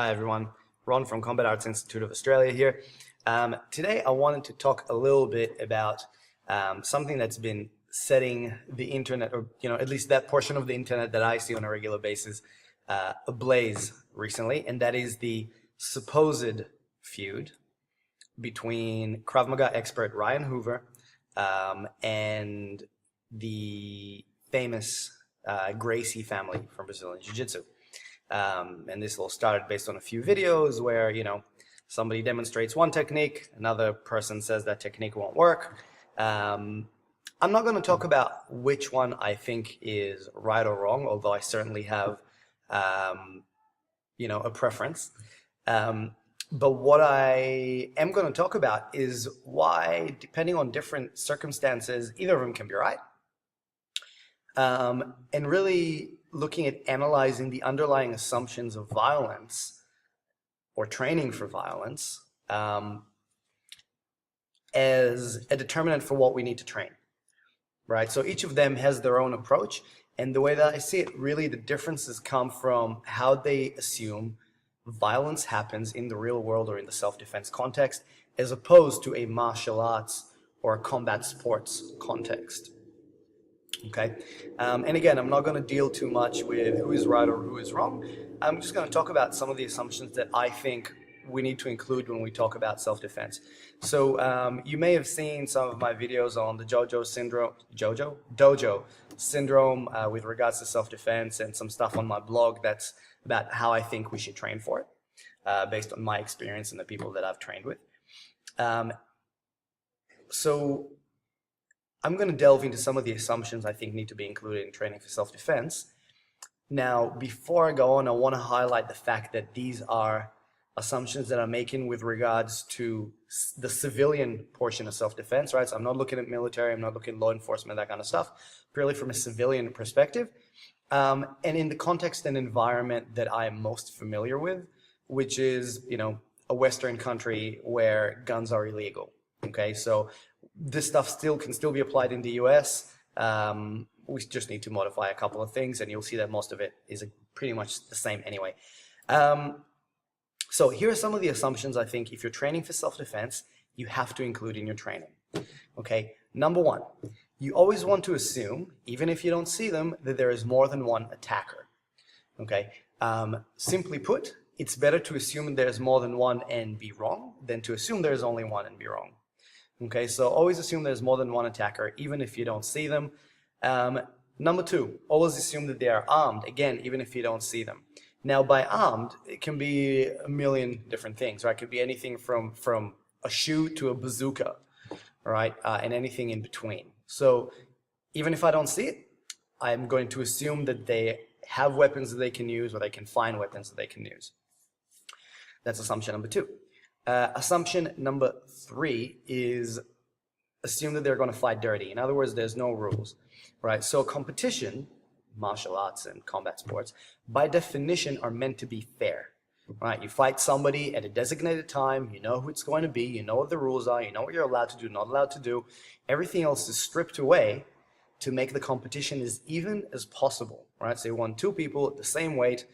Hi everyone, Ron from Combat Arts Institute of Australia here. Today I wanted to talk a little bit about something that's been setting the internet, or at least that portion of the internet that I see on a regular basis, ablaze recently, and that is the supposed feud between Krav Maga expert Ryan Hoover and the famous Gracie family from Brazilian Jiu-Jitsu. And this all started based on a few videos where, somebody demonstrates one technique, another person says that technique won't work. I'm not going to talk about which one I think is right or wrong, although I certainly have, a preference. But what I am going to talk about is why, depending on different circumstances, either of them can be right. And really looking at analyzing the underlying assumptions of violence or training for violence as a determinant for what we need to train, right? So each of them has their own approach, and the way that I see it, really the differences come from how they assume violence happens in the real world or in the self-defense context, as opposed to a martial arts or a combat sports context. Okay, and again, I'm not going to deal too much with who is right or who is wrong. I'm just going to talk about some of the assumptions that I think we need to include when we talk about self-defense. So you may have seen some of my videos on the dojo syndrome with regards to self-defense, and some stuff on my blog that's about how I think we should train for it, based on my experience and the people that I've trained with. So I'm going to delve into some of the assumptions I think need to be included in training for self-defense. Now, before I go on, I want to highlight the fact that these are assumptions that I'm making with regards to the civilian portion of self-defense, right? So I'm not looking at military, I'm not looking at law enforcement, that kind of stuff, purely from a civilian perspective. And in the context and environment that I am most familiar with, which is, a Western country where guns are illegal. Okay, so this stuff can still be applied in the US. We just need to modify a couple of things, and you'll see that most of it is pretty much the same anyway. So here are some of the assumptions I think if you're training for self-defense, you have to include in your training. Okay, number one, you always want to assume, even if you don't see them, that there is more than one attacker. Okay, simply put, it's better to assume there's more than one and be wrong than to assume there's only one and be wrong. Okay, so always assume there's more than one attacker, even if you don't see them. Number two, always assume that they are armed, again, even if you don't see them. Now, by armed, it can be a million different things, right? It could be anything from a shoe to a bazooka, right? And anything in between. So even if I don't see it, I'm going to assume that they have weapons that they can use, or they can find weapons that they can use. That's assumption number two. Assumption number three is assume that they're going to fight dirty. In other words, there's no rules, right? So competition, martial arts and combat sports, by definition are meant to be fair, right? You fight somebody at a designated time, you know who it's going to be, you know what the rules are, you know what you're allowed to do, not allowed to do. Everything else is stripped away to make the competition as even as possible, right? So you want two people at the same weight,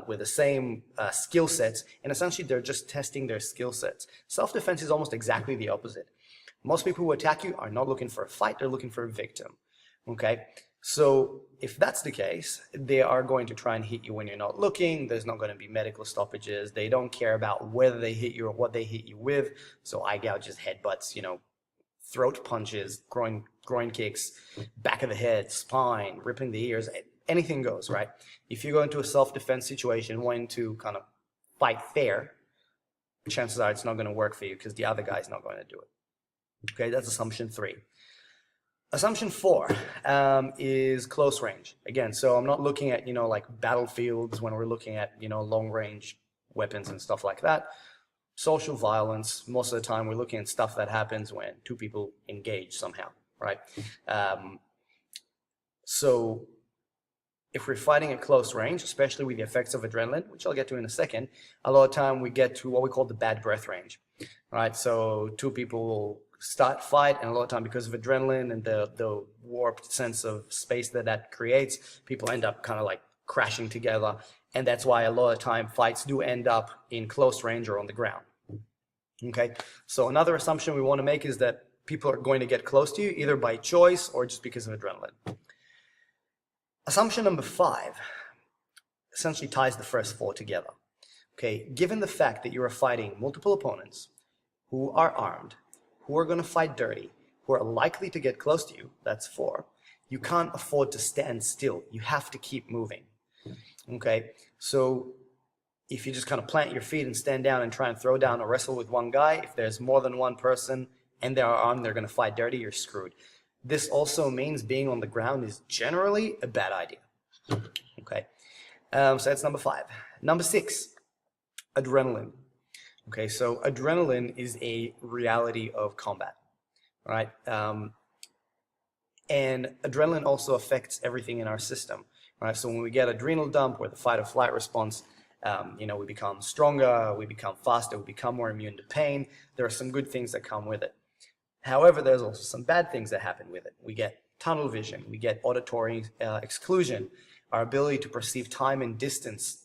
with the same skill sets, and essentially they're just testing their skill sets. Self-defense is almost exactly the opposite. Most people who attack you are not looking for a fight, they're looking for a victim. Okay, so if that's the case, they are going to try and hit you when you're not looking. There's not going to be medical stoppages. They don't care about whether they hit you or what they hit you with. So eye gouges, headbutts, throat punches, groin kicks, back of the head, spine, ripping the ears, anything goes, right? If you go into a self-defense situation wanting to kind of fight fair, chances are it's not going to work for you because the other guy's not going to do it. Okay, that's assumption three. Assumption four is close range. Again, so I'm not looking at, like battlefields when we're looking at, long range weapons and stuff like that. Social violence, most of the time we're looking at stuff that happens when two people engage somehow, right? So if we're fighting at close range, especially with the effects of adrenaline, which I'll get to in a second, a lot of time we get to what we call the bad breath range, right? So two people will start fight, and a lot of time because of adrenaline and the warped sense of space that creates, people end up kind of like crashing together And that's why a lot of time fights do end up in close range or on the ground. Okay, so another assumption we want to make is that people are going to get close to you either by choice or just because of adrenaline. Assumption number 5 essentially ties the first 4 together. Okay, given the fact that you are fighting multiple opponents who are armed, who are going to fight dirty, who are likely to get close to you, that's 4, you can't afford to stand still. You have to keep moving. Okay, so if you just kind of plant your feet and stand down and try and throw down or wrestle with one guy, if there's more than one person and they are armed, they're going to fight dirty, you're screwed. This also means being on the ground is generally a bad idea. Okay, so that's number 5. Number 6, adrenaline. Okay, so adrenaline is a reality of combat, right? And adrenaline also affects everything in our system, right? So when we get adrenal dump or the fight or flight response, we become stronger, we become faster, we become more immune to pain. There are some good things that come with it. However, there's also some bad things that happen with it. We get tunnel vision, we get auditory exclusion, our ability to perceive time and distance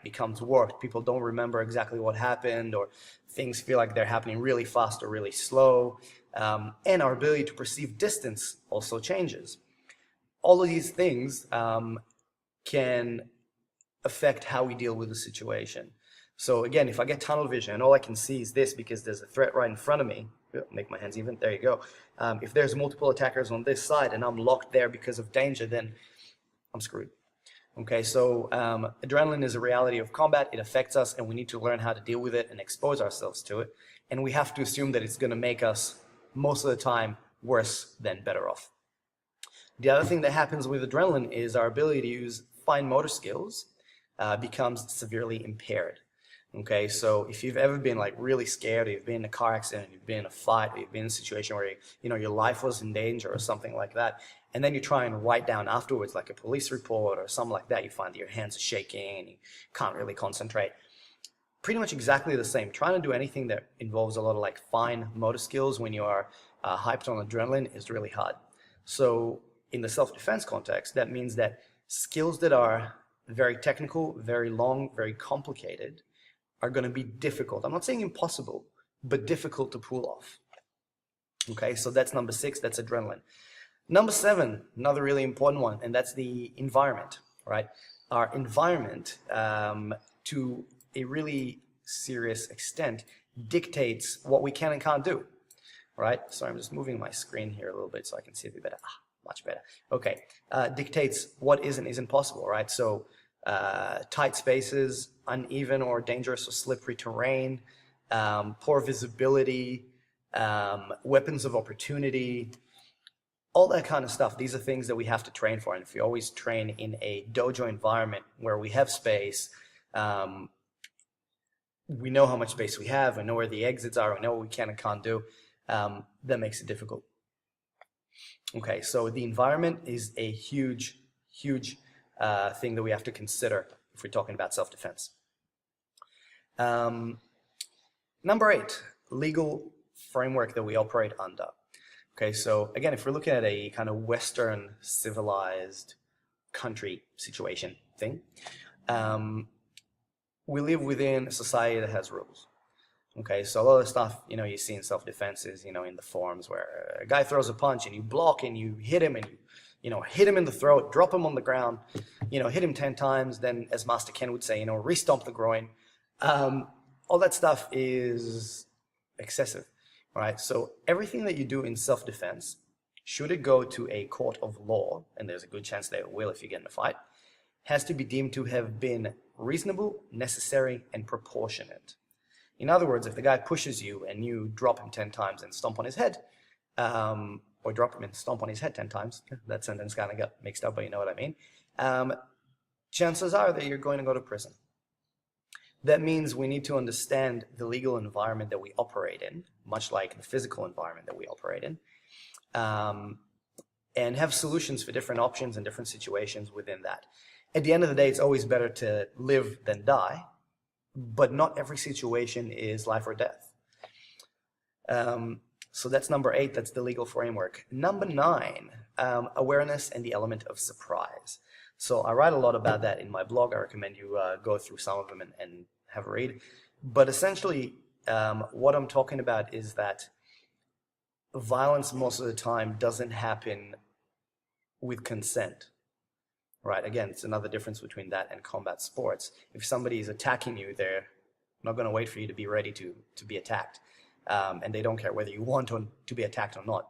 becomes warped. People don't remember exactly what happened, or things feel like they're happening really fast or really slow. And our ability to perceive distance also changes. All of these things can affect how we deal with the situation. So again, if I get tunnel vision and all I can see is this because there's a threat right in front of me, make my hands even, there you go. If there's multiple attackers on this side and I'm locked there because of danger, then I'm screwed. Okay, so adrenaline is a reality of combat. It affects us, and we need to learn how to deal with it and expose ourselves to it. And we have to assume that it's going to make us, most of the time, worse than better off. The other thing that happens with adrenaline is our ability to use fine motor skills becomes severely impaired. Okay, so if you've ever been really scared, or you've been in a car accident, you've been in a fight, or you've been in a situation where your life was in danger or something like that, and then you try and write down afterwards like a police report or something like that, you find that your hands are shaking and you can't really concentrate. Pretty much exactly the same. Trying to do anything that involves a lot of fine motor skills when you are hyped on adrenaline is really hard. So in the self-defense context, that means that skills that are very technical, very long, very complicated are going to be difficult. I'm not saying impossible, but difficult to pull off. Okay, so that's number 6, that's adrenaline. Number 7, another really important one, and that's the environment, right? Our environment, to a really serious extent, dictates what we can and can't do, right? So I'm just moving my screen here a little bit so I can see it better. Much better. Okay, dictates what is and isn't possible, right? So tight spaces, uneven or dangerous or slippery terrain, poor visibility, weapons of opportunity, all that kind of stuff. These are things that we have to train for. And if we always train in a dojo environment where we have space, we know how much space we have, we know where the exits are, we know what we can and can't do, that makes it difficult. Okay, so the environment is a huge, huge thing that we have to consider if we're talking about self-defense. Number 8, legal framework that we operate under. Okay, so again, if we're looking at a kind of Western civilized country situation thing, we live within a society that has rules. Okay, so a lot of the stuff, you see in self-defense is, in the forums where a guy throws a punch and you block and you hit him and you, hit him in the throat, drop him on the ground, hit him 10 times, then as Master Ken would say, re-stomp the groin. All that stuff is excessive, right? So everything that you do in self-defense, should it go to a court of law, and there's a good chance that it will if you get in a fight, has to be deemed to have been reasonable, necessary, and proportionate. In other words, if the guy pushes you and you drop him 10 times and stomp on his head, or drop him and stomp on his head 10 times, that sentence kind of got mixed up, but you know what I mean, chances are that you're going to go to prison. That means we need to understand the legal environment that we operate in, much like the physical environment that we operate in, and have solutions for different options and different situations within that. At the end of the day, it's always better to live than die, but not every situation is life or death. So that's number 8, that's the legal framework. Number 9, awareness and the element of surprise. So I write a lot about that in my blog. I recommend you go through some of them and have a read. But essentially, what I'm talking about is that violence most of the time doesn't happen with consent, right? Again, it's another difference between that and combat sports. If somebody is attacking you, they're not going to wait for you to be ready to be attacked. And they don't care whether you want to be attacked or not.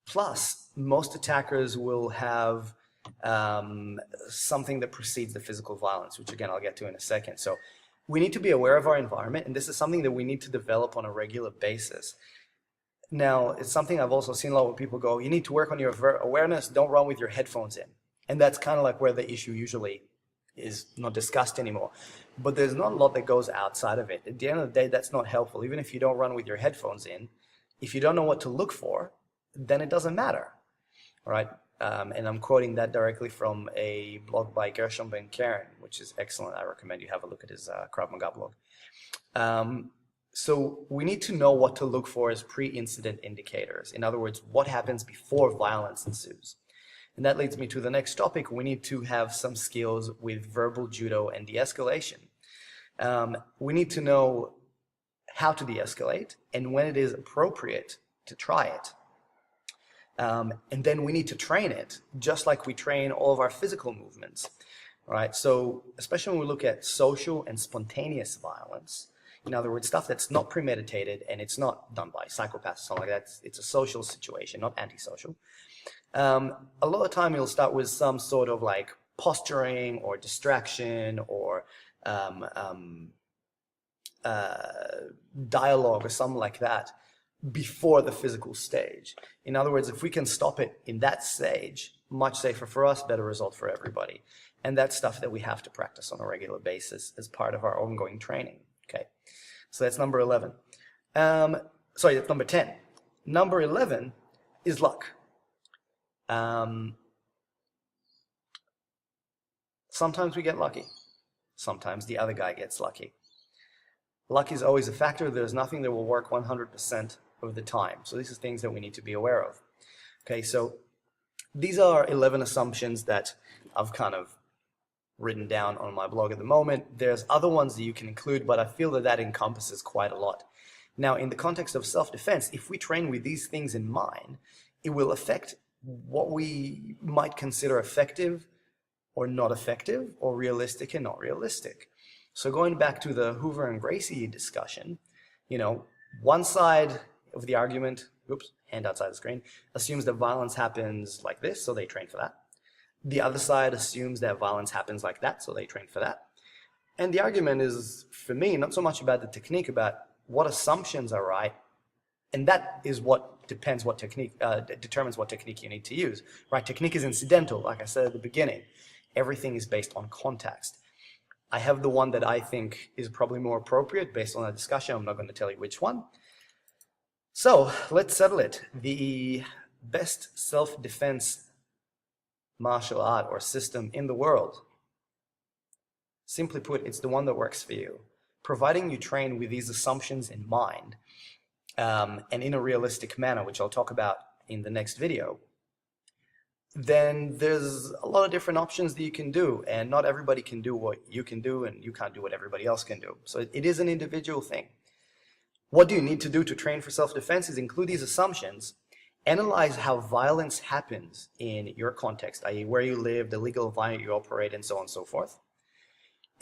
Plus, most attackers will have something that precedes the physical violence, which again, I'll get to in a second. So we need to be aware of our environment, and this is something that we need to develop on a regular basis. Now, it's something I've also seen a lot of people go, you need to work on your awareness, don't run with your headphones in. And that's kind of like where the issue usually is not discussed anymore. But there's not a lot that goes outside of it. At the end of the day, that's not helpful. Even if you don't run with your headphones in, if you don't know what to look for, then it doesn't matter, all right? And I'm quoting that directly from a blog by Gershom Ben Karen, which is excellent. I recommend you have a look at his Krav Maga blog. So we need to know what to look for as pre-incident indicators. In other words, what happens before violence ensues. And that leads me to the next topic. We need to have some skills with verbal judo and de-escalation. We need to know how to de-escalate and when it is appropriate to try it. And then we need to train it, just like we train all of our physical movements, right? So especially when we look at social and spontaneous violence, in other words, stuff that's not premeditated and it's not done by psychopaths or something like that, it's a social situation, not antisocial. A lot of the time you'll start with some sort of like posturing or distraction or dialogue or something like that before the physical stage. In other words, if we can stop it in that stage, much safer for us, better result for everybody. And that's stuff that we have to practice on a regular basis as part of our ongoing training. Okay, so that's number 11. Sorry, that's number 10. Number 11 is luck. Sometimes we get lucky. Sometimes the other guy gets lucky. Luck is always a factor. There's nothing that will work 100% of the time. So these are things that we need to be aware of. Okay, so these are 11 assumptions that I've kind of written down on my blog at the moment. There's other ones that you can include, but I feel that that encompasses quite a lot. Now, in the context of self-defense, if we train with these things in mind, it will affect what we might consider effective or not effective, or realistic and not realistic. So going back to the Hoover and Gracie discussion, you know, one side of the argument, oops, hand outside the screen, assumes that violence happens like this, so they train for that. The other side assumes that violence happens like that, so they train for that. And the argument is, for me, not so much about the technique, about what assumptions are right, and that is what determines what technique you need to use, right? Technique is incidental, like I said at the beginning. Everything is based on context. I have the one that I think is probably more appropriate based on the discussion. I'm not going to tell you which one. So let's settle it. The best self-defense martial art or system in the world, simply put, it's the one that works for you. Providing you train with these assumptions in mind and in a realistic manner, which I'll talk about in the next video, then there's a lot of different options that you can do, and not everybody can do what you can do, and you can't do what everybody else can do. So it is an individual thing. What do you need to do to train for self-defense is include these assumptions, analyze how violence happens in your context, i.e. where you live, the legal environment you operate, and so on and so forth,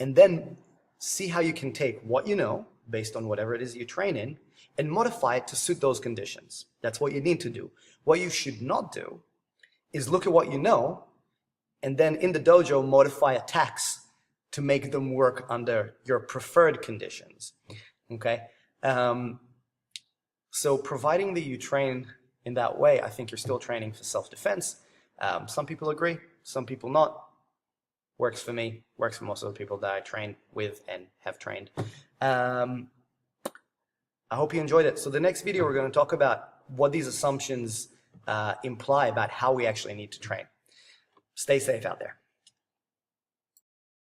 and then see how you can take what you know, based on whatever it is you train in, and modify it to suit those conditions. That's what you need to do. What you should not do is look at what you know, and then in the dojo modify attacks to make them work under your preferred conditions, okay? So providing that you train in that way, I think you're still training for self-defense. Some people agree, some people not. Works for me, works for most of the people that I train with and have trained. I hope you enjoyed it. So the next video, we're going to talk about what these assumptions imply about how we actually need to train. Stay safe out there.